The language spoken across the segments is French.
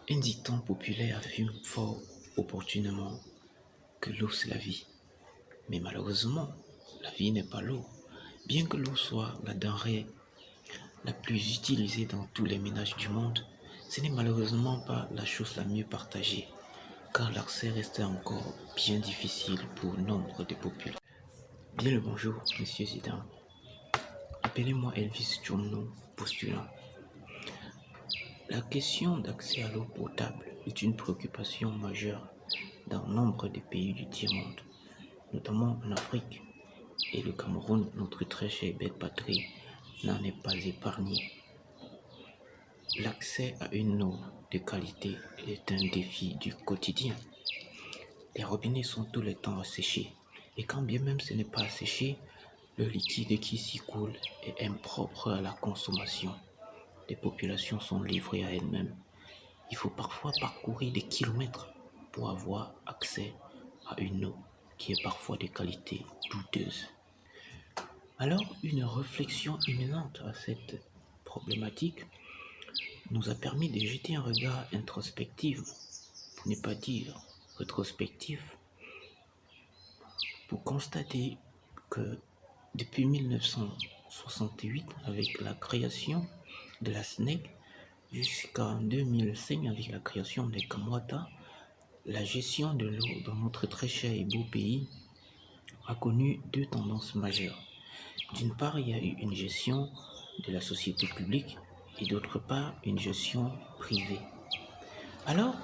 Un dicton populaire affirme fort opportunément que l'eau c'est la vie. Mais malheureusement, la vie n'est pas l'eau. Bien que l'eau soit la denrée la plus utilisée dans tous les ménages du monde, ce n'est malheureusement pas la chose la mieux partagée, car l'accès reste encore bien difficile pour nombre de populations. Bien le bonjour, monsieur Zidane. Appelez-moi Elvis Chomno, postulant. La question d'accès à l'eau potable est une préoccupation majeure dans nombre de pays du tiers-monde, notamment en Afrique. Et le Cameroun, notre très chère et belle patrie, n'en est pas épargné. L'accès à une eau de qualité est un défi du quotidien. Les robinets sont tout le temps asséchés, et quand bien même ce n'est pas asséché, le liquide qui s'y coule est impropre à la consommation. Les populations sont livrées à elles-mêmes. Il faut parfois parcourir des kilomètres pour avoir accès à une eau qui est parfois de qualité douteuse. Alors, une réflexion imminente à cette problématique nous a permis de jeter un regard introspectif, pour ne pas dire rétrospectif, pour constater que depuis 1968, avec la création de la SNEC, jusqu'en 2005, avec la création des Kamwata, la gestion de l'eau dans notre très cher et beau pays a connu deux tendances majeures. D'une part, il y a eu une gestion de la société publique et d'autre part, une gestion privée. Alors,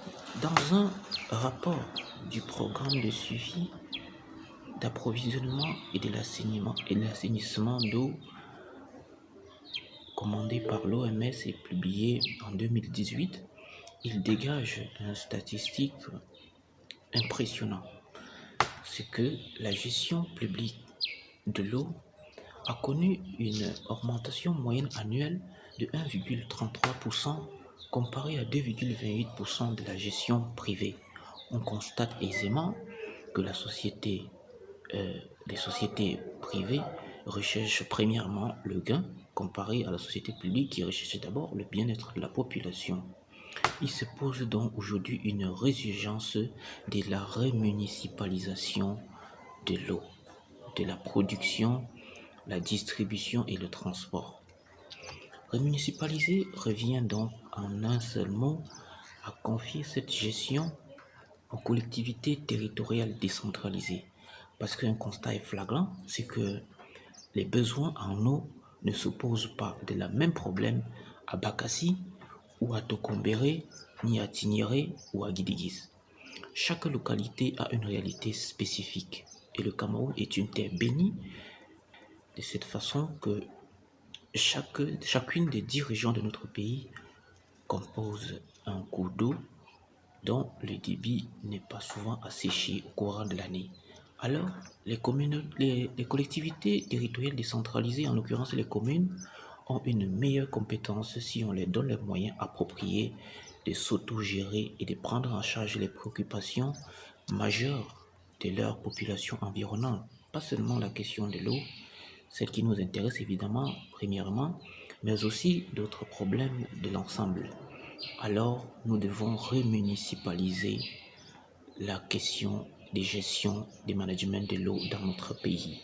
dans un rapport du programme de suivi d'approvisionnement et de l'assainissement d'eau commandé par l'OMS et publié en 2018, il dégage une statistique impressionnante. C'est que la gestion publique de l'eau a connu une augmentation moyenne annuelle de 1,33% comparé à 2,28% de la gestion privée. On constate aisément que les sociétés privées recherchent premièrement le gain comparé à la société publique qui recherche d'abord le bien-être de la population. Il se pose donc aujourd'hui une résurgence de la remunicipalisation de l'eau, de la production, la distribution et le transport. Remunicipaliser revient donc en un seul mot à confier cette gestion aux collectivités territoriales décentralisées. Parce qu'un constat est flagrant, c'est que les besoins en eau ne s'opposent pas de la même problème à Bakassi ou à Tokombéré, ni à Tignéré ou à Guidigis. Chaque localité a une réalité spécifique et le Cameroun est une terre bénie de cette façon que chacune des 10 régions de notre pays compose un cours d'eau dont le débit n'est pas souvent asséché au courant de l'année. Alors, les collectivités territoriales décentralisées, en l'occurrence les communes, ont une meilleure compétence si on leur donne les moyens appropriés de s'autogérer et de prendre en charge les préoccupations majeures de leur population environnante. Pas seulement la question de l'eau, celle qui nous intéresse évidemment premièrement, mais aussi d'autres problèmes de l'ensemble. Alors, nous devons remunicipaliser la question des gestions, des managements de l'eau dans notre pays.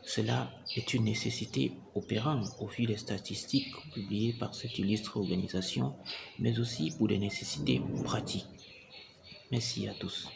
Cela est une nécessité opérante au vu des statistiques publiées par cette illustre organisation, mais aussi pour des nécessités pratiques. Merci à tous.